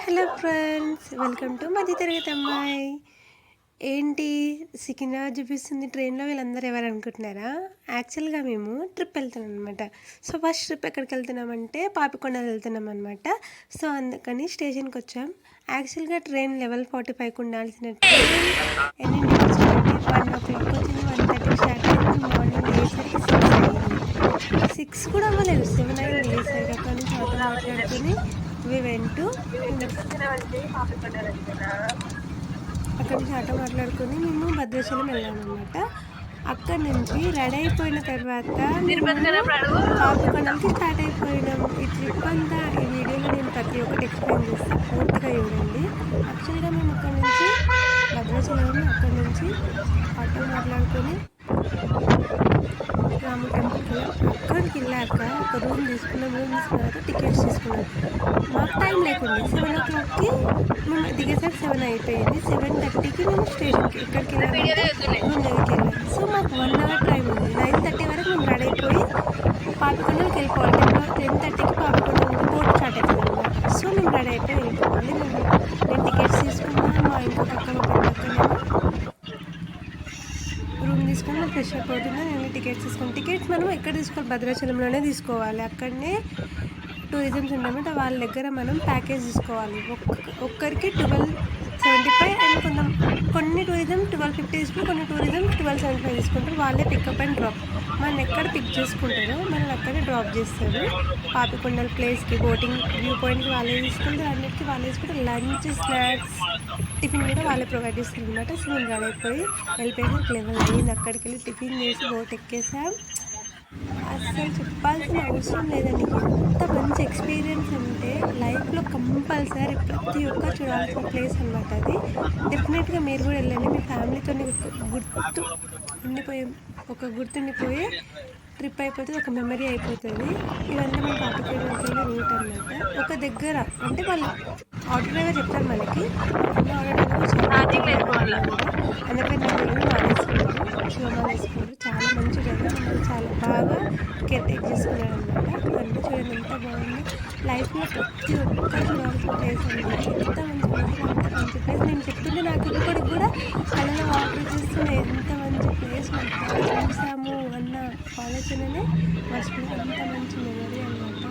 Hello friends, welcome to మధ్య తరగతి అమ్మాయి. ఏంటి సికింద్రాబాద్ చూపిస్తుంది ట్రైన్లో? వీళ్ళందరూ ఎవరు అనుకుంటున్నారా? యాక్చువల్గా మేము ట్రిప్ వెళ్తున్నాం అనమాట. సో ఫస్ట్ ట్రిప్ ఎక్కడికి వెళ్తున్నామంటే పాపికొండలు వెళ్తున్నాం అనమాట. సో అందుకని స్టేషన్కి వచ్చాం. యాక్చువల్గా ట్రైన్ లెవెల్ 45కి ఉండాల్సిన ట్రైన్ ఎన్నింటికి వచ్చిందంటే 1 o'clock వచ్చింది. 1:30కి స్టార్ట్ అయింది. మార్నింగ్ లేసరికి 6 అయింది. 6 కూడా అవ్వలేదు, 7 అయింది లేసరికి. అక్కడ నుంచి ఆటో మాట్లాడుకొని అక్కడి నుంచి ఆటో మాట్లాడుకొని మేము భద్రాచలం వెళ్ళామన్నమాట. అక్కడి నుంచి రెడీ అయిపోయిన తర్వాత పాపికొండలకి స్టార్ట్ అయిపోయినాం. ఈ ట్రిప్ అంతా ఈ వీడియోలో నేను ప్రతి ఒక్కటి ఎక్స్ప్లెయిన్ చేస్తాను, పూర్తిగా చూడండి. యాక్చువల్గా మేము అక్కడి నుంచి భద్రాచలం, అక్కడి నుంచి ఆటో మాట్లాడుకొని రాము టెంపుల్కి వెళ్ళాం. అక్కడికి వెళ్ళాక ఒక రూమ్ తీసుకున్న తర్వాత టికెట్స్ తీసుకున్నాం. మాకు టైం లేకుండా 7 o'clockకి మేము దిగేసరికి 7 అయిపోయింది. 7:30కి మేము స్టేషన్కి ఎక్కడికి వెళ్ళామంటే రూమ్ దగ్గరికి వెళ్ళాం. సో మాకు 1 hour టైం ఉంది. 9:30 వరకు మేము రెడీ అయిపోయి పాపికొండలకి వెళ్ళిపోవాలి. 10:30కి పాపికొండలకి బోట్ స్టార్ట్ అవుతుంది అనమాట. సో మేము రెడీ అయిపోయి వెళ్ళిపోవాలి. నేను టికెట్స్ తీసుకున్నాను. మా ఇంకో పక్కన రూమ్ తీసుకొని మనం ఫ్రెష్ అప్ అవుతుందా. నేను టికెట్స్ తీసుకోండి. టికెట్స్ మనం ఎక్కడ తీసుకోవాలి? భద్రాచలంలోనే తీసుకోవాలి. అక్కడనే టూరిజమ్స్ ఉండమాట. వాళ్ళ దగ్గర మనం ప్యాకేజ్ తీసుకోవాలి. ఒక్కరికి 1275 అండ్ కొన్ని టూరిజం 1250 తీసుకుని, కొన్ని టూరిజం 1275 తీసుకుంటారు. వాళ్ళే పికప్ అండ్ డ్రాప్. మనం ఎక్కడ పిక్ చేసుకుంటారో మనల్ని అక్కడే డ్రాప్ చేస్తారు. పాపికొండల ప్లేస్కి, బోటింగ్ వ్యూ పాయింట్కి వాళ్ళే తీసుకుంటారు. అన్నిటికీ వాళ్ళే తీసుకుంటారు. లంచ్, స్నాక్స్, టిఫిన్ కూడా వాళ్ళే ప్రొవైడ్ చేస్తారు అనమాట. సో మేము రెడీ అయిపోయి వెళ్ళిపోయాక లెవెల్ అయ్యింది. అక్కడికి వెళ్ళి టిఫిన్ చేసి బోట్ ఎక్కేసాం. అసలు చెప్పాల్సిన అవసరం లేదండి. ఎంత మంచి ఎక్స్పీరియన్స్ అంటే లైఫ్లో కంపల్సరీ ప్రతి ఒక్క చూడాల్సిన ప్లేస్ అనమాట అది. డెఫినెట్గా మీరు కూడా వెళ్ళండి. మీ ఫ్యామిలీతో గుర్తుండిపోయే ట్రిప్ అయిపోతుంది, ఒక మెమరీ అయిపోతుంది. ఇవన్నీ మనం పాపికొండలకి వెళ్ళే రూట్ అనమాట. ఒక దగ్గర అంటే వాళ్ళు ఆటో డ్రైవర్ చెప్తారు మనకి. అందుకని శివమాల వేసుకున్నారు. చాలా మంచి డ్రైవర్, మమ్మల్ని చాలా బాగా కేర్ టేక్ చేసుకున్నాడు అనమాట. ఇవన్నీ చూడండి ఎంత బాగుంది. లైఫ్లో ప్రతి ఒక్కరు చూడాల్సిన ప్లేస్ అనమాట. ఎంత మంచి ప్లేస్, అంత మంచి ప్లేస్. నేను చెప్తుంటే నాకు ఇప్పటికి కూడా కళ్ళలో వాటర్ వచ్చేస్తున్నాయి. ఎంత మంచి ప్లేస్ మనం చూసాము అన్న ఆలోచననే మర్చిపోయి అంత మంచి మెమరీ అనమాట.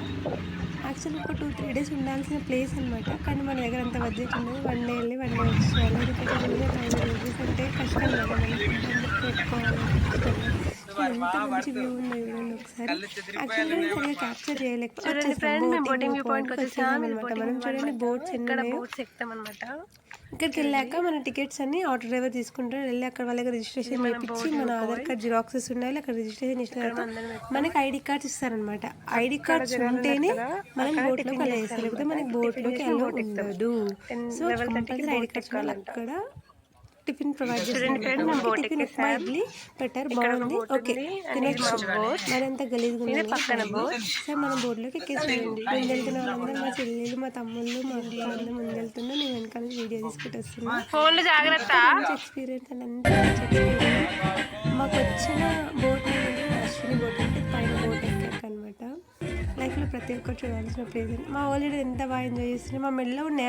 యాక్చువల్లీ ఒక 2-3 days ఉండాల్సిన ప్లేస్ అనమాట. కానీ మన దగ్గర అంత బడ్జెట్ ఉండదు. 1 day వెళ్ళి 1 day వచ్చేయాలి. ఎందుకంటే మినిమం 5 rupees అంటే కష్టం కదా, మనం పెట్టుకోవాలి. ఎంత మంచి వ్యూ ఉంది చూడండి ఒకసారి. యాక్చువల్గా నేను సరిగ్గా క్యాప్చర్ చేయలేకపోతే బోటింగ్ వ్యూ పాయింట్కి వచ్చేసామన్నమాట. మనం చూడండి బోట్స్ ఎన్ని ఉన్నాయో. ఇక్కడికి వెళ్ళాక మన టికెట్స్ అన్ని ఆటో డ్రైవర్ తీసుకుంటారు. వెళ్ళి అక్కడ వాళ్ళకి రిజిస్ట్రేషన్ చేయించి మన ఆధార్ కార్డ్ జిరాక్సెస్ ఉండాలి. అక్కడ రిజిస్ట్రేషన్ చేసిన తర్వాత మనకి ఐడి కార్డ్స్ ఇస్తారనమాట. ఐడి కార్డ్స్ ఉంటేనే మనం బోట్లోకి అలా వేస్తారు, లేకపోతే మనకి బోట్లోకి అలా ఉండదు. సో కంపల్సరీ ఐడి కార్డ్స్ ఉండాలి. అక్కడ టిఫిన్ ప్రొవైడ్ చేస్తారు. టిఫిన్ ఉప్మా ఇడ్లీ పెట్టారు, బాగుంది. ఓకే తినొచ్చు. మరింత గలీజ్గా పక్కన సార్ మనం బోర్డులోకి ఎక్కేసామండి. ముందు వెళ్తున్న వాళ్ళందరూ మా చెల్లెలు, మా తమ్ముళ్ళు, మా అక్క అందరూ ముందు వెళ్తున్నా. నేను వెనకాల వీడియో తీసుకుంటూ వస్తున్నా. మంచి ఎక్స్పీరియన్స్ అండ్ అంత మంచి ఎక్స్పీరియన్స్. మాకు వచ్చిన బోట్ అశ్విని బోట్ అంటే పైన బోట్ ఎక్కాక అనమాట. లైఫ్లో ప్రతి ఒక్కరు చూడాల్సిన ప్లేస్. మా వాళ్ళు ఎంత బాగా ఎంజాయ్ చేస్తున్నారు. మా మెడలో ఉన్న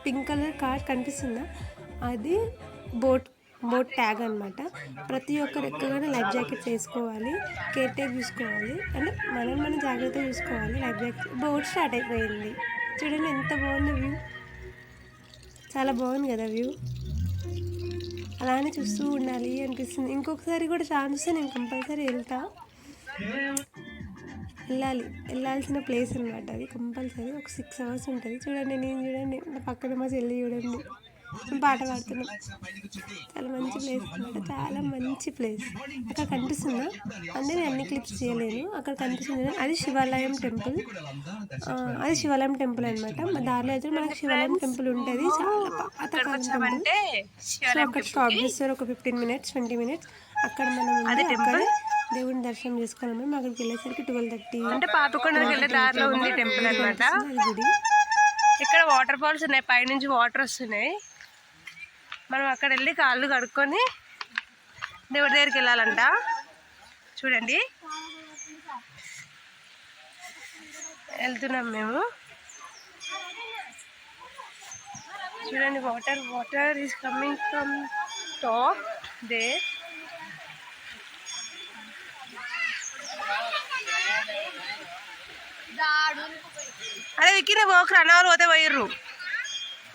పింక్ కలర్ కార్డ్ కనిపిస్తుందా, అది బోట్ ట్యాగ్ అనమాట. ప్రతి ఒక్కరు ఎక్కగానే లైఫ్ జాకెట్స్ వేసుకోవాలి, కేర్ టేక్ చూసుకోవాలి, అంటే మనం జాగ్రత్తగా చూసుకోవాలి. Life jacket. బోట్ స్టార్ట్ అయిపోయింది. చూడండి ఎంత బాగుంది వ్యూ. చాలా బాగుంది కదా వ్యూ. అలానే చూస్తూ ఉండాలి అనిపిస్తుంది. ఇంకొకసారి కూడా ఛాన్స్ వస్తే నేను కంపల్సరీ వెళ్ళాల్సిన ప్లేస్ అనమాట అది. కంపల్సరీ ఒక 6 hours ఉంటుంది. చూడండి, నేను చూడండి, నా పక్కన మా చెల్లి చూడండి, పాట పాడుతున్నాం. చాలా మంచి ప్లేస్ అనమాట. చాలా మంచి ప్లేస్. అక్కడ కనిపిస్తుందా అంటే నేను అన్ని క్లిప్స్ చేయలేను. అక్కడ కనిపిస్తుంది అది శివాలయం టెంపుల్. అది శివాలయం టెంపుల్ అనమాట. మా దారిలో అయితే మనకి శివాలయం టెంపుల్ ఉంటుంది. చాలా పాతకాలం టెంపుల్. సో అక్కడ స్టాప్ చేస్తారు ఒక 15 minutes 20 minutes. అక్కడ మనం అక్కడ దేవుని దర్శనం చేసుకోవాలి. మేము అక్కడికి వెళ్ళేసరికి 12:30. అంటే పాపికొండకి వెళ్ళే దారిలో ఉంది టెంపుల్ అనమాట. గుడి. ఇక్కడ వాటర్ ఫాల్స్ ఉన్నాయి, పైనుంచి వాటర్ వస్తున్నాయి. మనం అక్కడ వెళ్ళి కాళ్ళు కడుక్కొని దేవుడి దగ్గరికి వెళ్ళాలంట. చూడండి వెళ్తున్నాం మేము. చూడండి water is coming from top they. అరే విక్కిన పోకు అన్నవాళ్ళు పోతే పోయిర్రు,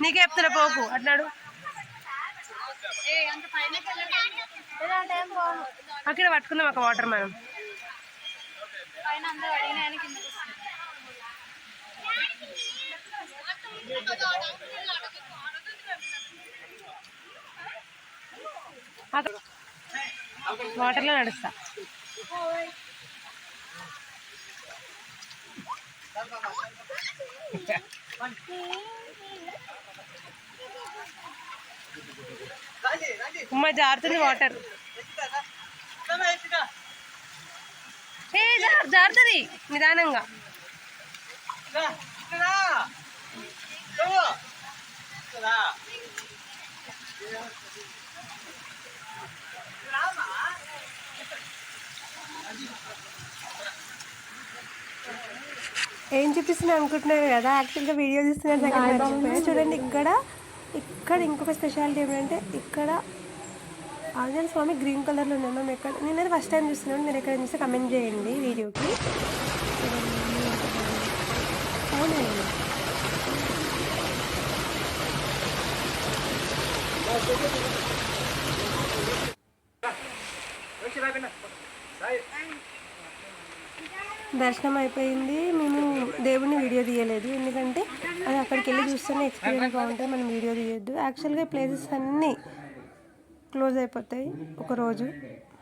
నీకే చెప్తున్నా పోకు అన్నాడు. అక్కడ పట్టుకుందాం ఒక వాటర్ మనం. వాటర్లో నడుస్తా. ఉమ్మ జారుతుంది వాటర్. ఏ జారుతుంది నిదానంగా. ఏం చూపిస్తున్నా అనుకుంటున్నారు కదా, యాక్చువల్గా వీడియో చూస్తున్నారు దగ్గర చూడండి. ఇక్కడ ఇంకొక స్పెషాలిటీ ఏమంటే ఇక్కడ ఆంజనేయ స్వామి గ్రీన్ కలర్లో ఉన్నాం. మేము ఎక్కడ నేనైతే ఫస్ట్ టైం చూస్తున్నాను, మీరు ఎక్కడ చూస్తే కమెంట్ చేయండి వీడియోకి. అవునండి దర్శనం అయిపోయింది. మేము దేవుడిని వీడియో తీయలేదు, ఎందుకంటే అది అక్కడికి వెళ్ళి చూస్తేనే ఎక్స్పీరియన్స్ బాగుంటుంది, మనం వీడియో తీయొద్దు. యాక్చువల్గా ప్లేసెస్ అన్నీ క్లోజ్ అయిపోతాయి ఒకరోజు.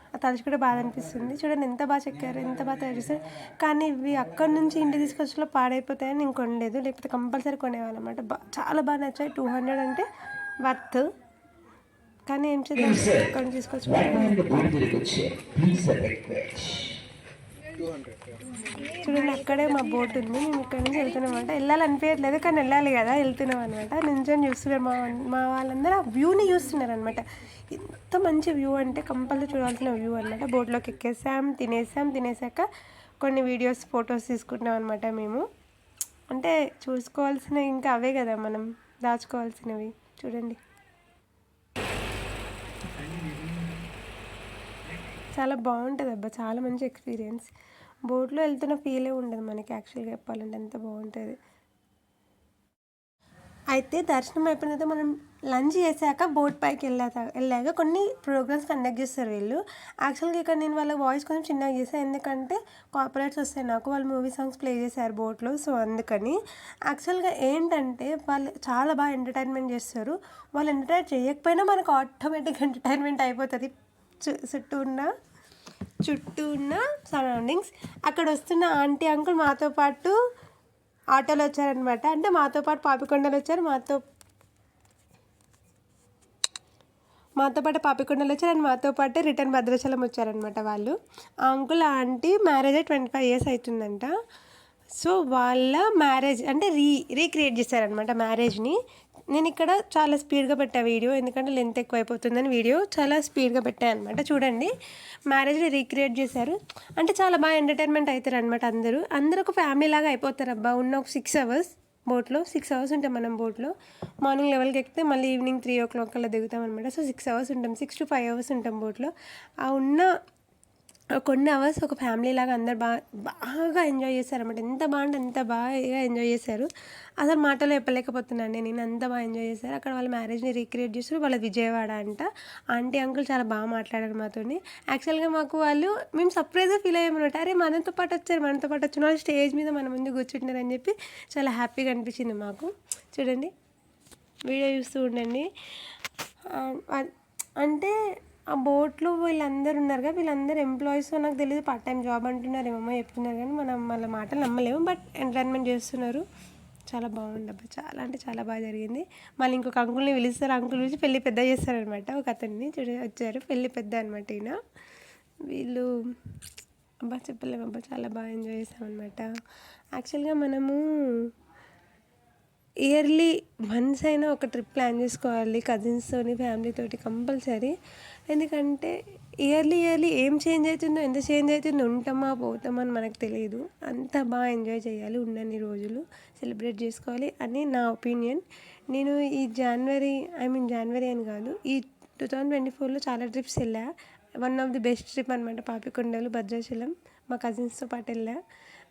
అది తలుచుకుంటే బాధ అనిపిస్తుంది. చూడండి ఎంత బాగా చెక్కారు, ఎంత బాగా తయారు చేస్తారు. కానీ ఇవి అక్కడి నుంచి ఇంటికి తీసుకొచ్చిన పాడైపోతాయని నేను కొనలేదు, లేకపోతే కంపల్సరీ కొనేవాళ్ళమాట. చాలా బాగా నచ్చాయి. 200 అంటే వర్త్. కానీ ఏం చేద్దాం, అక్కడ నుంచి తీసుకొచ్చి చూడండి అక్కడే మా బోట్ ఉంది. మేము ఇక్కడ నుంచి వెళ్తున్నాం అనమాట. వెళ్ళాలనిపించట్లేదు కానీ వెళ్ళాలి కదా, వెళ్తున్నాం అనమాట. నించొని చూస్తున్నారు మా వాళ్ళందరూ ఆ వ్యూని చూస్తున్నారు అనమాట. ఎంత మంచి వ్యూ అంటే కంపల్సరీ చూడాల్సిన వ్యూ అనమాట. బోట్లోకి ఎక్కేసాం, తినేసాక కొన్ని వీడియోస్ ఫొటోస్ తీసుకుంటున్నాం అనమాట. మేము అంటే చూసుకోవాల్సినవి ఇంకా అవే కదా మనం దాచుకోవాల్సినవి. చూడండి చాలా బాగుంటుంది అబ్బా, చాలా మంచి ఎక్స్పీరియన్స్. బోట్లో వెళ్తున్న ఫీలే ఉండదు మనకి యాక్చువల్గా చెప్పాలంటే, ఎంత బాగుంటుంది. అయితే దర్శనం అయిపోయిన తర్వాత మనం లంచ్ చేశాక బోట్ పైకి వెళ్ళాక కొన్ని ప్రోగ్రామ్స్ కండక్ట్ చేస్తారు వీళ్ళు. యాక్చువల్గా ఇక్కడ నేను వాళ్ళ వాయిస్ కొంచెం చిన్నగా చేశాను, ఎందుకంటే కాపీరైట్స్ వస్తాయి నాకు. వాళ్ళు మూవీ సాంగ్స్ ప్లే చేశారు బోట్లో, సో అందుకని. యాక్చువల్గా ఏంటంటే వాళ్ళు చాలా బాగా ఎంటర్టైన్మెంట్ చేస్తారు. వాళ్ళు ఎంటర్టైన్ చేయకపోయినా మనకు ఆటోమేటిక్గా ఎంటర్టైన్మెంట్ అయిపోతుంది. చుట్టూ ఉన్న సరౌండింగ్స్. అక్కడ వస్తున్న ఆంటీ అంకుల్ మాతో పాటు ఆటోలో వచ్చారనమాట. అంటే మాతో పాటు పాపికొండలు వచ్చారు, మాతో పాటు పాపికొండలు వచ్చారు అండ్ మాతో పాటు రిటర్న్ భద్రాచలం వచ్చారనమాట వాళ్ళు. ఆ అంకుల్ ఆంటీ మ్యారేజ్ 25 years అవుతుందంట. సో వాళ్ళ మ్యారేజ్ అంటే రీక్రియేట్ చేశారనమాట మ్యారేజ్ని. నేను ఇక్కడ చాలా స్పీడ్గా పెట్టా వీడియో, ఎందుకంటే లెంత్ ఎక్కువ అయిపోతుందని వీడియో చాలా స్పీడ్గా పెట్టాను అనమాట. చూడండి మ్యారేజ్ని రీక్రియేట్ చేశారు. అంటే చాలా బాగా ఎంటర్టైన్మెంట్ అవుతారు అనమాట. అందరూ ఒక ఫ్యామిలీ లాగా అయిపోతారు అబ్బా. ఉన్న ఒక 6 hours బోట్లో, 6 hours ఉంటాం మనం బోట్లో. మార్నింగ్ 11కి ఎక్కితే మళ్ళీ ఈవినింగ్ 3 o'clock అలా దిగుతాం అనమాట. సో 6 hours ఉంటాం, 6 to 5 hours ఉంటాం బోట్లో. ఆ ఉన్న కొన్ని అవర్స్ ఒక ఫ్యామిలీ లాగా అందరు బాగా ఎంజాయ్ చేశారన్నమాట. ఎంత బాగుంటే అంత బాగా ఎంజాయ్ చేశారు. అసలు మాటలో చెప్పలేకపోతున్నాను నేను, అంత బాగా ఎంజాయ్ చేశారు. అక్కడ వాళ్ళ మ్యారేజ్ని రీక్రియేట్ చేస్తారు. వాళ్ళ విజయవాడ అంట. ఆంటీ అంకుల్ చాలా బాగా మాట్లాడారు మాతో. యాక్చువల్గా మేము సర్ప్రైజ్గా ఫీల్ అయ్యామన్నమాట. అరే మనతో పాటు వచ్చిన వాళ్ళు స్టేజ్ మీద మన ముందు కూర్చుంటున్నారని చెప్పి చాలా హ్యాపీగా అనిపించింది మాకు. చూడండి వీడియో చూస్తూ ఉండండి. అంటే ఆ బోట్లో వీళ్ళందరూ ఉన్నారు కదా, వీళ్ళందరూ ఎంప్లాయీస్. నాకు తెలియదు పార్ట్ టైం జాబ్ అంటున్నారు, ఏమమ్మా చెప్తున్నారు, కానీ మనం వాళ్ళ మాటలు నమ్మలేము. బట్ ఎంటర్టైన్మెంట్ చేస్తున్నారు. చాలా బాగుంది అబ్బా, చాలా అంటే చాలా బాగా జరిగింది. మళ్ళీ ఇంకొక అంకుల్ని పిలుస్తారు, అంకుల్ పిలిచి పెళ్ళి పెద్ద చేస్తారనమాట. ఒక అతన్ని వచ్చారు, పెళ్ళి పెద్ద అనమాట ఈయన. వీళ్ళు అబ్బా చెప్పలేము అబ్బా, చాలా బాగా ఎంజాయ్ చేస్తామన్నమాట. యాక్చువల్గా మనము ఇయర్లీ వన్స్ అయినా ఒక ట్రిప్ ప్లాన్ చేసుకోవాలి కజిన్స్తోని ఫ్యామిలీతోటి కంపల్సరీ. ఎందుకంటే ఇయర్లీ ఏం చేంజ్ అవుతుందో ఎంత చేంజ్ అవుతుందో ఉంటామా పోతామా అని మనకు తెలియదు. అంత బాగా ఎంజాయ్ చేయాలి, ఉన్నన్ని రోజులు సెలబ్రేట్ చేసుకోవాలి అని నా ఒపీనియన్. నేను ఈ జనవరి అని కాదు, ఈ 2024లో చాలా ట్రిప్స్ వెళ్ళా. One of the best trip అనమాట పాపికొండలు, భద్రాచలం. మా కజిన్స్తో పాటు వెళ్ళా.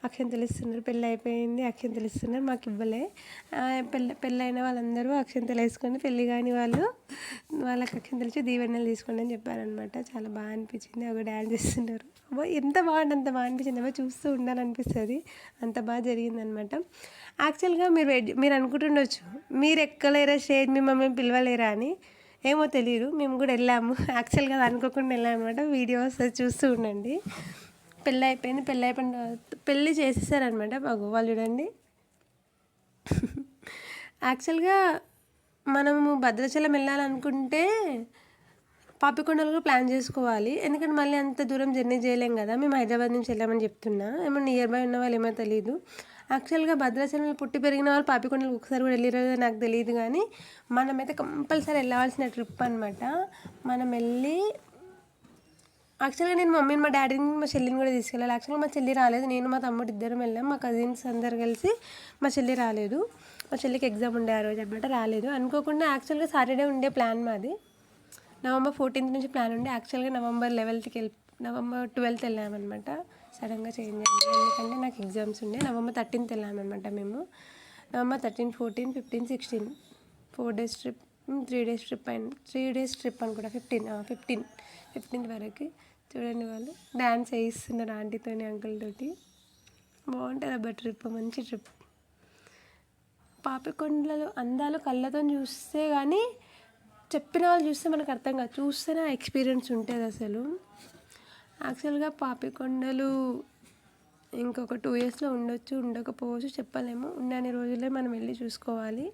అక్షంతలు ఇస్తున్నారు, పెళ్ళి అయిపోయింది, అక్షంతలు ఇస్తున్నారు, మాకు ఇవ్వలే. పెళ్ళైన వాళ్ళందరూ అక్షంతలు వేసుకొని, పెళ్ళి కాని వాళ్ళకి అక్షంతలు ఇచ్చి దీవెనలు తీసుకోండి అని చెప్పారనమాట. చాలా బాగా అనిపించింది. ఒక డ్యాన్స్ చేస్తున్నారు, ఎంత బాగుంది, అంత బాగా అనిపించింది. చూస్తూ ఉండాలనిపిస్తుంది, అంత బాగా జరిగిందనమాట. యాక్చువల్గా మీరు అనుకుంటుండొచ్చు, మీరు ఎక్కలేరా స్టేజ్, మిమ్మల్ని పిలవలేరా అని. ఏమో తెలియదు, మేము కూడా వెళ్ళాము. యాక్చువల్గా అనుకోకుండా వెళ్ళాము అనమాట. వీడియోస్ చూస్తూ ఉండండి. పెళ్ళి అయిపోయిన పెళ్ళి చేసేసారనమాట బాగు వాళ్ళు, చూడండి. యాక్చువల్గా మనము భద్రాచలం వెళ్ళాలనుకుంటే పాపికొండలు ప్లాన్ చేసుకోవాలి. ఎందుకంటే మళ్ళీ అంత దూరం జర్నీ చేయలేం కదా. మేము హైదరాబాద్ నుంచి వెళ్ళామని చెప్తున్నా, ఏమో నియర్ బై ఉన్న వాళ్ళు ఏమో తెలియదు. యాక్చువల్గా భద్రాచలంలో పుట్టి పెరిగిన వాళ్ళు పాపికొండలు ఒకసారి కూడా వెళ్ళిరో నాకు తెలియదు, కానీ మనమైతే కంపల్సరీ వెళ్ళవలసిన ట్రిప్ అనమాట. మనం వెళ్ళి యాక్చువల్గా నేను మమ్మీని, మా డాడీని, మా చెల్లిని కూడా తీసుకెళ్ళాలి. యాక్చువల్గా మా చెల్లి రాలేదు, నేను మా తమ్ముడు ఇద్దరం వెళ్ళాం. మా కజిన్స్ అందరు కలిసి, మా చెల్లి రాలేదు. మా చెల్లికి ఎగ్జామ్ ఉండే ఆ రోజు అనమాట, రాలేదు. అనుకోకుండా యాక్చువల్గా సాటర్డే ఉండే ప్లాన్ మాది. November 14th నుంచి ప్లాన్ ఉండే. యాక్చువల్గా November 12th వెళ్ళామన్నమాట. సడన్గా చేంజ్ అయింది, ఎందుకంటే నాకు ఎగ్జామ్స్ ఉండే. November 13th వెళ్ళామన్నమాట మేము. November 13, 14, 15, 16 4 days trip, 3 days trip అయింది. 3 days ట్రిప్ అనుకుంటా. 15th వరకు. చూడండి వాళ్ళు డ్యాన్స్ వేయిస్తున్నారు ఆంటీతోని, అంకుల్ తోటి. బాగుంటుంది అబ్బా ట్రిప్, మంచి ట్రిప్. పాపికొండలలో అందాలు కళ్ళతో చూస్తే కానీ చెప్పిన వాళ్ళు చూస్తే మనకు అర్థం కాదు, చూస్తేనే ఎక్స్పీరియన్స్ ఉంటుంది అసలు. యాక్చువల్గా పాపికొండలు ఇంకొక 2 yearsలో ఉండొచ్చు, ఉండకపోవచ్చు, చెప్పలేము. ఉన్నన్ని రోజులే మనం వెళ్ళి చూసుకోవాలి.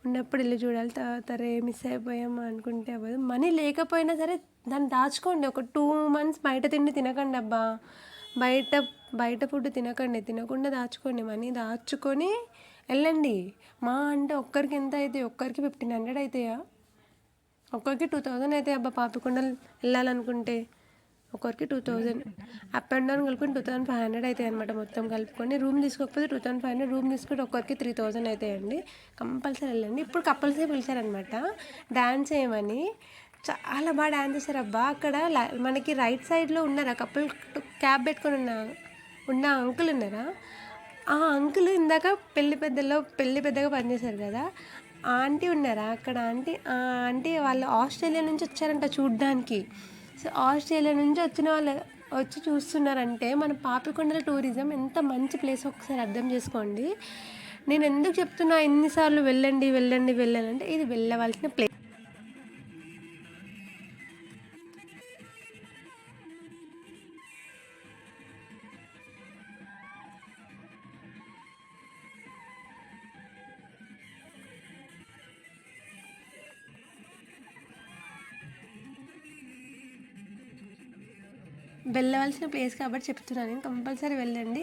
ఉన్నప్పుడు వెళ్ళి చూడాలి. తర్వాత మిస్ అయిపోయాము అనుకుంటే అవ్వదు. మనీ లేకపోయినా సరే దాన్ని దాచుకోండి. ఒక 2 months బయట తిండి తినకండి అబ్బా. బయట ఫుడ్ తినకుండా దాచుకోండి. మనీ దాచుకొని వెళ్ళండి. మా అంటే ఒక్కరికి ఎంత అవుతాయి? ఒక్కరికి 1500 అవుతాయా? ఒక్కరికి 2000 అవుతాయి అబ్బా. పాపికొండలు వెళ్ళాలనుకుంటే ఒకరికి 2000, అప్ అండ్ డౌన్ కలుపుకొని 2500 అవుతాయి అనమాట. మొత్తం కలుపుకొని రూమ్ తీసుకోకపోతే 2500, రూమ్ తీసుకుంటే ఒక్కరికి 3000 అవుతాయండి. కంపల్సరీ వెళ్ళండి. ఇప్పుడు కపుల్సే పిలిచారనమాట డ్యాన్స్ చేయమని. చాలా బాగా డ్యాన్స్ చేశారు అబ్బా. అక్కడ మనకి రైట్ సైడ్లో ఉన్నారా కపుల్, క్యాప్ పెట్టుకొని ఉన్న అంకుల్ ఉన్నారా? ఆ అంకుల్ ఇందాక పెళ్లి పెద్దగా పనిచేశారు కదా, ఆంటీ ఉన్నారా అక్కడ? ఆంటీ వాళ్ళు ఆస్ట్రేలియా నుంచి వచ్చారంట చూడ్డానికి. సో ఆస్ట్రేలియా నుంచి వచ్చిన వాళ్ళు వచ్చి చూస్తున్నారంటే మన పాపికొండల టూరిజం ఎంత మంచి ప్లేస్ ఒకసారి అర్థం చేసుకోండి. నేను ఎందుకు చెప్తున్నా ఎన్నిసార్లు వెళ్ళండి అంటే ఇది వెళ్ళవలసిన ప్లేస్. వెళ్ళవలసిన ప్లేస్ కాబట్టి చెప్తున్నాను నేను, కంపల్సరీ వెళ్ళండి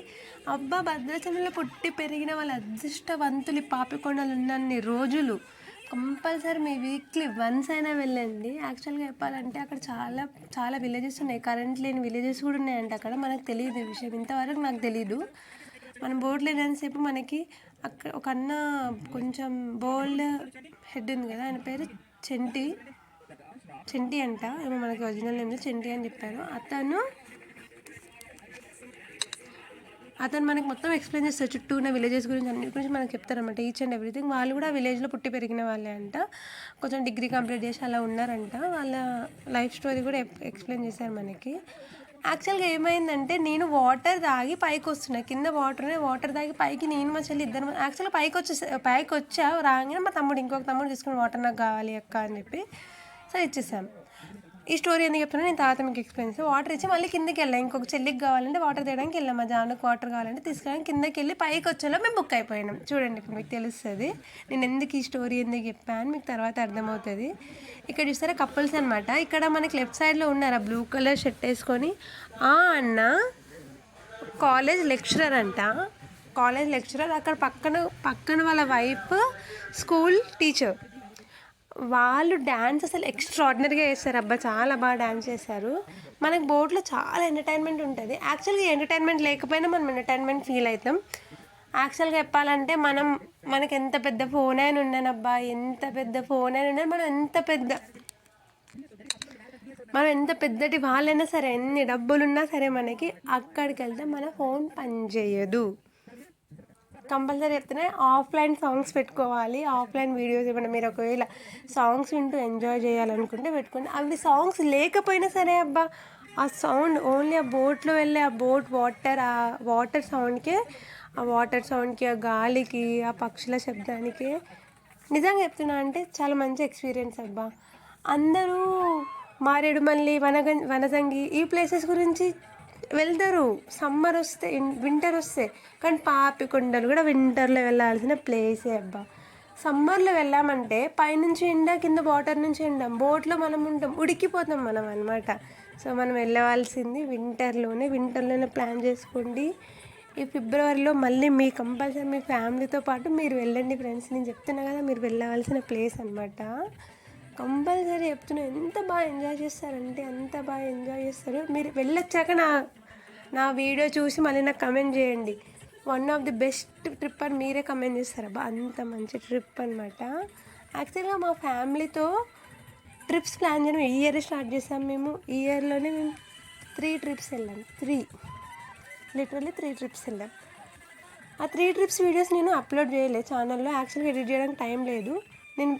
అబ్బా. భద్రాచలంలో పుట్టి పెరిగిన వాళ్ళ అదృష్టవంతులు పాపికొండలు ఉన్నన్ని రోజులు కంపల్సరీ మీ వీక్లీ వన్స్ అయినా వెళ్ళండి. యాక్చువల్గా చెప్పాలంటే అక్కడ చాలా చాలా విలేజెస్ ఉన్నాయి, కరెంట్ లేని విలేజెస్ కూడా ఉన్నాయంట అక్కడ. మనకు తెలియదు ఈ విషయం, ఇంతవరకు నాకు తెలీదు. మనం బోట్ లేనంతసేపు మనకి అక్కడ ఒక అన్న కొంచెం బోల్డ్ హెడ్ ఉంది కదా, ఆయన పేరు చెంటి అంట, ఏమో మనకి ఒరిజినల్ నేమ్ చెంటి అని చెప్పారు. అతను మనకి మొత్తం ఎక్స్ప్లెయిన్ చేస్తారు, చుట్టూ ఉన్న విలేజెస్ గురించి, అన్నిటి గురించి మనకు చెప్తారనమాట, ఈచ్ అండ్ ఎవ్రీథింగ్. వాళ్ళు కూడా విలేజ్లో పుట్టి పెరిగిన వాళ్ళే అంట, కొంచెం డిగ్రీ కంప్లీట్ చేసి అలా ఉన్నారంట. వాళ్ళ లైఫ్ స్టోరీ కూడా ఎక్స్ప్లెయిన్ చేశారు మనకి. యాక్చువల్గా ఏమైందంటే నేను వాటర్ తాగి పైకి వస్తున్నా, కింద వాటర్ తాగి పైకి నేను మా చెల్లి ఇద్దరు యాక్చువల్గా పైకి వచ్చా రాగానే మా తమ్ముడు ఇంకొక తమ్ముడు తీసుకుని వాటర్ నాకు కావాలి అక్క అని చెప్పి సరే ఇచ్చేసాం. ఈ స్టోరీ ఎందుకు చెప్తున్నా నేను తర్వాత మీకు ఎక్స్ప్లెయిన్ చేస్తాను. వాటర్ ఇచ్చి మళ్ళీ కిందకి వెళ్ళాం, ఇంకొక చెల్లికి కావాలంటే వాటర్ తేయడానికి వెళ్ళాం, మా జానుకు వాటర్ కావాలంటే తీసుకెళ్ళాం. కిందకి వెళ్ళి పైకి వచ్చేలో మేము బుక్ అయిపోయినాం. చూడండి ఇప్పుడు మీకు తెలుస్తుంది నేను ఎందుకు ఈ స్టోరీ ఎందుకు చెప్పాను, మీకు తర్వాత అర్థమవుతుంది. ఇక్కడ చూస్తారా కపుల్స్ అనమాట. ఇక్కడ మనకి లెఫ్ట్ సైడ్లో ఉన్నారా బ్లూ కలర్ షర్ట్ వేసుకొని, ఆ అన్న కాలేజ్ లెక్చరర్ అంట, కాలేజ్ లెక్చరర్, అక్కడ పక్కన వాళ్ళ వైఫ్ స్కూల్ టీచర్. వాళ్ళు డ్యాన్స్ అసలు ఎక్స్ట్రాడినరీగా చేస్తారు అబ్బా, చాలా బాగా డ్యాన్స్ చేశారు. మనకు బోట్లో చాలా ఎంటర్టైన్మెంట్ ఉంటుంది. యాక్చువల్గా ఎంటర్టైన్మెంట్ లేకపోయినా మనం ఎంటర్టైన్మెంట్ ఫీల్ అవుతాం. యాక్చువల్గా చెప్పాలంటే మనకి ఎంత పెద్ద ఫోన్ అయినా ఉన్నానబ్బా, ఎంత పెద్ద ఫోన్ అయినా ఉన్నా మనం ఎంత పెద్దటి వాళ్ళైనా సరే, ఎన్ని డబ్బులున్నా సరే మనకి అక్కడికి వెళ్తే మన ఫోన్ పనిచేయదు. కంపల్సరీ చెప్తేనే ఆఫ్లైన్ సాంగ్స్ పెట్టుకోవాలి, ఆఫ్లైన్ వీడియోస్. ఏమైనా మీరు ఒకవేళ సాంగ్స్ వింటూ ఎంజాయ్ చేయాలనుకుంటే పెట్టుకోండి. అవి సాంగ్స్ లేకపోయినా సరే అబ్బా, ఆ సౌండ్ ఓన్లీ ఆ బోట్లో వెళ్ళే ఆ బోట్ వాటర్ సౌండ్కి, ఆ గాలికి, ఆ పక్షుల శబ్దానికి నిజంగా చెప్తున్నా అంటే చాలా మంచి ఎక్స్పీరియన్స్ అబ్బా. అందరూ మారేడుమల్లి, వనజంగి ఈ ప్లేసెస్ గురించి వెళ్తారు సమ్మర్ వస్తే, వింటర్ వస్తే. కానీ పాపికొండలు కూడా వింటర్లో వెళ్ళాల్సిన ప్లేసే అబ్బా. సమ్మర్లో వెళ్ళామంటే పైనుంచి ఎండ, కింద వాటర్ నుంచి ఎండ, బోట్లో మనం ఉంటాం, ఉడికిపోతాం మనం అనమాట. సో మనం వెళ్ళవలసింది వింటర్లోనే ప్లాన్ చేసుకోండి. ఈ ఫిబ్రవరిలో మళ్ళీ మీ కంపల్సరీ మీ ఫ్యామిలీతో పాటు మీరు వెళ్ళండి ఫ్రెండ్స్. నేను చెప్తున్నా కదా, మీరు వెళ్ళవలసిన ప్లేస్ అనమాట. కంపల్సరీ చెప్తున్నా, ఎంత బాగా ఎంజాయ్ చేస్తారంటే అంత బాగా ఎంజాయ్ చేస్తారు. మీరు వెళ్ళొచ్చాక నా వీడియో చూసి మళ్ళీ నాకు కమెంట్ చేయండి. One of the best trip అని మీరే కమెంట్ చేస్తారు అబ్బా, అంత మంచి ట్రిప్ అనమాట. యాక్చువల్గా మా ఫ్యామిలీతో ట్రిప్స్ ప్లాన్ చేయడం ఈ ఇయర్ స్టార్ట్ చేసాం మేము. ఈ ఇయర్లోనే మేము 3 ట్రిప్స్ వెళ్ళాం. లిటరల్లీ 3 ట్రిప్స్ వెళ్ళాం. ఆ 3 ట్రిప్స్ వీడియోస్ నేను అప్లోడ్ చేయలేదు ఛానల్లో. యాక్చువల్గా ఎడిట్ చేయడానికి టైం లేదు. నేను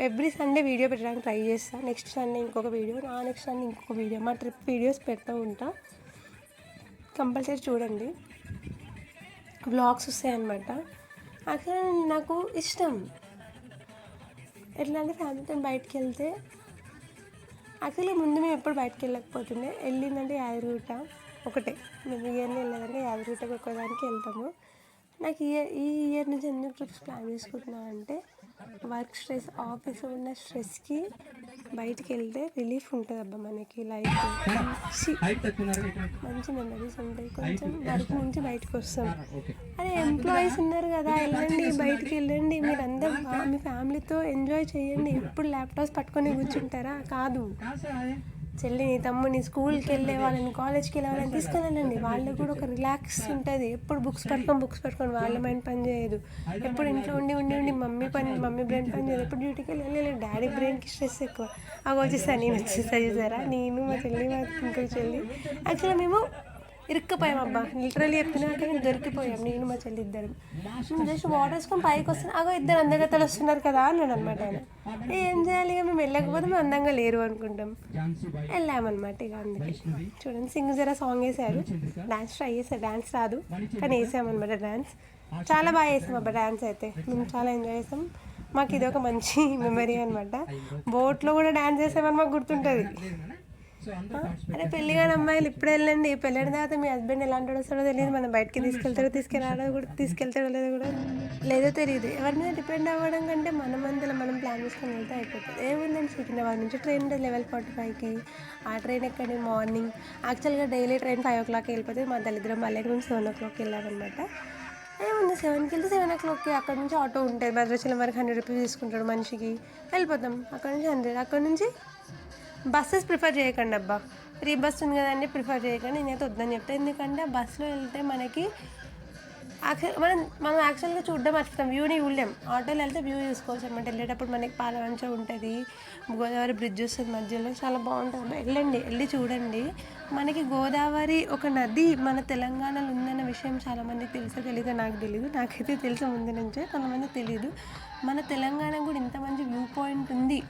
ఎవ్రీ సండే వీడియో పెట్టడానికి ట్రై చేస్తాను. నెక్స్ట్ సండే ఇంకొక వీడియో, నెక్స్ట్ సండే ఇంకొక వీడియో, మా ట్రిప్ వీడియోస్ పెడుతూ ఉంటా. కంపల్సరీ చూడండి, వ్లాగ్స్ వస్తాయన్నమాట. యాక్చువల్గా నాకు ఇష్టం ఎట్లా అంటే ఫ్యామిలీతో బయటకు వెళ్తే. యాక్చువల్గా ముందు మేము ఎప్పుడు బయటకు వెళ్ళకపోతుండే, వెళ్ళిందంటే యాదగిరిగుట్ట ఒకటే. మేము ఇయర్లీ వెళ్ళేదంటే యాదగిరిగుట్టకి ఒక్కదానికి వెళ్తాము. నాకు ఈ ఇయర్ నుంచి ఎందుకు ట్రిప్స్ ప్లాన్ చేసుకుంటున్నాను అంటే, వర్క్ స్ట్రెస్, ఆఫీస్లో ఉన్న స్ట్రెస్కి బయటికి వెళ్తే రిలీఫ్ ఉంటుంది అబ్బా మనకి. లైఫ్ మంచి మెమరీస్ ఉంటాయి. కొంచెం వర్క్ నుంచి బయటకు వస్తాం. అదే ఎంప్లాయీస్ ఉన్నారు కదా, వెళ్ళండి, బయటికి వెళ్ళండి, మీరు అందరూ మీ ఫ్యామిలీతో ఎంజాయ్ చేయండి. ఎప్పుడు ల్యాప్టాప్స్ పట్టుకొని కూర్చుంటారా? కాదు, చెల్లిని, తమ్ముని, స్కూల్కి వెళ్ళే వాళ్ళని, కాలేజ్కి వెళ్ళే వాళ్ళని తీసుకెళ్ళండి. వాళ్ళకి కూడా ఒక రిలాక్స్ ఉంటుంది. ఎప్పుడు బుక్స్ పట్టుకొని వాళ్ళ మైండ్ పని చేయదు. ఎప్పుడు ఇంట్లో ఉండి మమ్మీ బ్రెయిన్ పని చేయదు. ఎప్పుడు డ్యూటీకి వెళ్ళి డాడీ బ్రెయిన్కి స్ట్రెస్ ఎక్కువ. అవి నేను వచ్చేస్తా చూసారా, నేను మా చెల్లి, మా ఇంకొక చెల్లి. యాక్చువల్గా మేము ఇరుక్కపోయాం అబ్బా, లిటరల్లీ చెప్తున్నా, కానీ దొరికిపోయాం నేను మా చెల్లి ఇద్దరం. జస్ట్ వాటర్ వేసుకొని పైకి వస్తున్నాం, ఇద్దరు అందగత్తలు వస్తున్నారు కదా అన్నాడు అనమాట ఆయన. ఏం చేయాలి, ఇక మేము వెళ్ళకపోతే మేము అందంగా లేరు అనుకుంటాం. వెళ్ళామన్నమాట. ఇక అందుకే చూడండి, సింగ్ సాంగ్ వేసారు, డాన్స్ ట్రై చేశారు. డాన్స్ రాదు కానీ వేసామన్నమాట డాన్స్. చాలా బాగా వేసాం అబ్బా డాన్స్ అయితే. మేము చాలా ఎంజాయ్ చేసాం. మాకు ఇది ఒక మంచి మెమరీ అనమాట. బోట్లో కూడా డాన్స్ చేసామని మాకు గుర్తుంటుంది. అరే పెళ్ళిగాని అమ్మాయిలు ఇప్పుడు వెళ్ళండి, పెళ్ళిన తర్వాత మీ హస్బెండ్ ఎలాంటి వస్తాడో తెలియదు. మనం బయటకి తీసుకెళ్తాడో లేదో తెలియదు. ఎవరి మీద డిపెండ్ అవ్వడం కంటే మనం ప్లాన్ చేసుకొని వెళ్తే అయిపోతుంది. ఏముందండి, సికింద్రాబాద్ నుంచి ట్రైన్ లెవెల్ 45కి. ఆ ట్రైన్ ఎక్కడి మార్నింగ్. యాక్చువల్గా డైలీ ట్రైన్ 5 o'clock వెళ్ళిపోతే మా దళిద్రం బల్లెకి నుంచి 7 o'clock వెళ్ళామన్నమాట. ఏముంది, 7కి వెళ్తే 7 o'clockకి అక్కడ నుంచి ఆటో ఉంటుంది. భద్రాచలం వరకు 100 rupees తీసుకుంటాడు మనిషికి. వెళ్ళిపోతాం. అక్కడ నుంచి 100. అక్కడ నుంచి బస్సెస్ ప్రిఫర్ చేయకండి అబ్బా, ఫ్రీ బస్ ఉంది కదండి, ప్రిఫర్ చేయకండి. నేనైతే వద్దని చెప్తాను. ఎందుకంటే బస్సులో వెళ్తే మనకి మనం యాక్చువల్గా చూడడం మర్చిపోతాం, వ్యూని చూడలేం. ఆటోలో వెళ్తే వ్యూ చూసుకోవచ్చు అనమాట. వెళ్ళేటప్పుడు మనకి పాలవంచ ఉంటుంది, గోదావరి బ్రిడ్జ్ వస్తుంది మధ్యలో, చాలా బాగుంటుంది. వెళ్ళి చూడండి. మనకి గోదావరి ఒక నది మన తెలంగాణలో ఉందన్న విషయం చాలామందికి తెలీదు. నాకు తెలీదు, నాకైతే తెలుసు ముందు నుంచే, కొంతమంది తెలీదు. మన తెలంగాణ కూడా ఇంత మంచి వ్యూ పాయింట్ ఉంది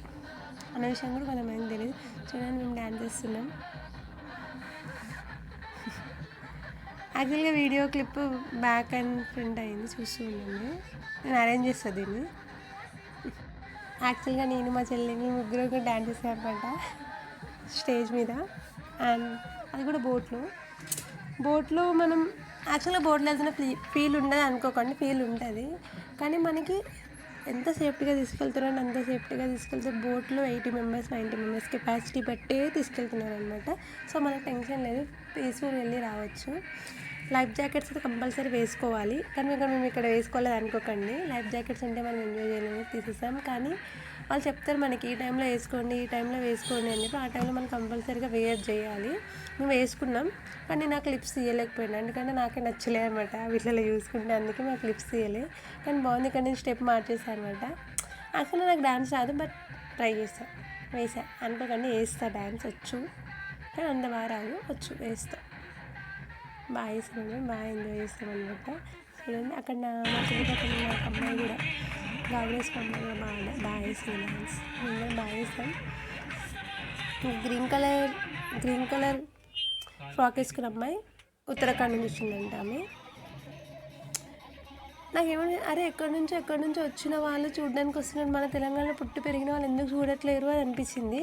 అన్న విషయం కూడా కొంతమంది తెలియదు. చూడండి, మేము డ్యాన్స్ చేస్తున్నాం. యాక్చువల్గా video clip back and front అయింది, చూస్తూ ఉండండి. నేను అరేంజ్ చేస్తాను దీన్ని. యాక్చువల్గా నేను మా చెల్లిని ముగ్గురు డ్యాన్స్ చేసామన్నమాట స్టేజ్ మీద. అండ్ అది కూడా బోట్లో మనం యాక్చువల్గా బోట్లో వెళ్తున్న ఫీల్ ఉండదు అనుకోకండి, ఫీల్ ఉంటుంది. కానీ మనకి ఎంత సేఫ్టీగా తీసుకెళ్తున్నారో అంత సేఫ్టీగా తీసుకెళ్తారు. బోట్లో 80 members 90 members కెపాసిటీ పెట్టే తీసుకెళ్తున్నారు అనమాట. సో మనకు టెన్షన్ లేదు, పీస్ఫుల్ వెళ్ళి రావచ్చు. లైఫ్ జాకెట్స్ అయితే కంపల్సరీ వేసుకోవాలి, కానీ మేము ఇక్కడ వేసుకోలేదు అనుకోకండి. లైఫ్ జాకెట్స్ ఉంటే మనం ఎంజాయ్ చేయలేము, తీసేసాం. కానీ వాళ్ళు చెప్తారు మనకి ఈ టైంలో వేసుకోండి, ఈ టైంలో వేసుకోండి అని చెప్పి. ఆ టైంలో మనం కంపల్సరీగా వేర్ చేయాలి. మేము వేసుకున్నాం, కానీ నాకు క్లిప్స్ తీయలేకపోయినా, ఎందుకంటే నాకే నచ్చలే అనమాట వీటిలో చూసుకుంటే. అందుకే నాకు క్లిప్స్ తీయలే. కానీ బాగుంది, ఇక్కడ నేను స్టెప్ మార్చేసాను అనమాట. యాక్చువల్గా నాకు డ్యాన్స్ రాదు, బట్ ట్రై చేస్తాను, వేసా అనుకోకండి. వేస్తా, డ్యాన్స్ వచ్చు, కానీ అంత బాగా రాదు, వచ్చు, వేస్తా. బాగా వేస్తాను, బాగా ఎంజాయ్ చేస్తాం అనమాట. చూడండి అక్కడ మా చుట్టుపక్కల నాకు అమ్మాయి కూడా గాజు అమ్మాయి కూడా బాగా వేస్తుంది డ్యాన్స్. అందరం బాగా వేస్తాం. గ్రీన్ కలర్ ఫ్రాక్ వేసుకున్న అమ్మాయి ఉత్తరాఖండ్ నుంచి వచ్చిందంట ఆమె. నాకేమన్నా అరే ఎక్కడి నుంచో వచ్చిన వాళ్ళు చూడడానికి వస్తున్నారు, మన తెలంగాణలో పుట్టి పెరిగిన వాళ్ళు ఎందుకు చూడట్లేరు అని అనిపించింది.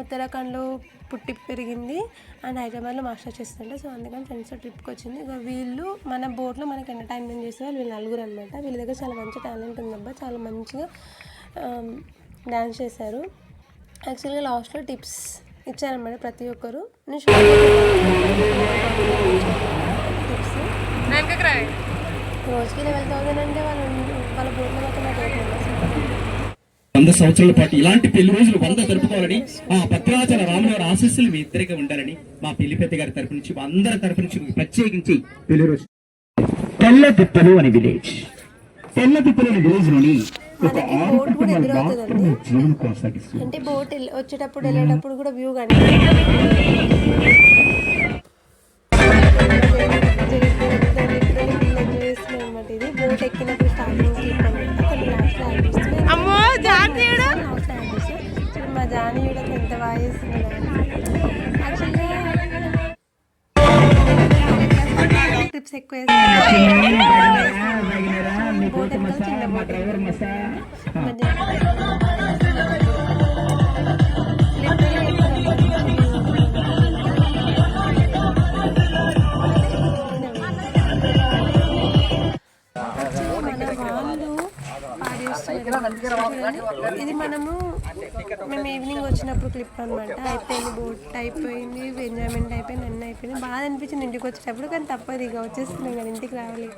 ఉత్తరాఖండ్లో పుట్టి పెరిగింది అండ్ హైదరాబాద్లో మాస్టర్ చేస్తుంటే, సో అందుకని ఫ్రెండ్స్తో ట్రిప్కి వచ్చింది. ఇక వీళ్ళు మన బోట్లో మనకి ఎంటర్టైన్మెంట్ చేసే వాళ్ళు వీళ్ళు నలుగురు అనమాట. వీళ్ళ దగ్గర చాలా మంచి టాలెంట్ ఉందబ్బా, చాలా మంచిగా డ్యాన్స్ చేశారు. యాక్చువల్గా లాస్ట్లో టిప్స్ ఇచ్చారనమాట ప్రతి ఒక్కరు. నేను టిప్స్ రోజుకి 11,000 అంటే వాళ్ళ బోట్లో మొత్తం నాకు 8 మెంబర్స్. 100 సంవత్సరాల పాటు ఇలాంటి పెళ్లి రోజులు 100 జరుపుకోవాలని ఆ భద్రాచల రాములవారి ఆశీస్సులు మీ ఇద్దరిగా ఉండాలని మా పెళ్లి పెద్ద గారి తరపు నుంచి, మా అందరి తరపు నుంచి ప్రత్యేకించి పెళ్లి రోజు తెల్లతిప్పలు అనే విలేజ్, తెల్లతిప్పలు అనే విలేజ్ లోని బోట్ కూడా ఎదురవుతుందండి. అంటే బోట్ వచ్చేటప్పుడు వెళ్ళేటప్పుడు కూడా వ్యూ కానీ అనమాట. ఇది బోట్ ఎక్కినప్పుడు స్టార్టింగ్ క్లిప్ అనమాట. కొన్ని లాస్ట్లో అనిపిస్తుంది. మా జానీయుడు ఎంత బాగా చేస్తున్నాడు. యాక్చువల్గా ట్రిప్స్ ఎక్కువ బోట్ ఎక్కాలి, చిన్న బోట్ ఇది మేము ఈవినింగ్ వచ్చినప్పుడు క్లిప్ అనమాట. అయిపోయింది, బోట్ అయిపోయింది, ఎంజాయ్మెంట్ అయిపోయింది, అన్నీ అయిపోయింది. బాగా అనిపించింది ఇంటికి వచ్చేటప్పుడు, కానీ తప్పదు, ఇక వచ్చేస్తున్నాం కదా, ఇంటికి రావాలి.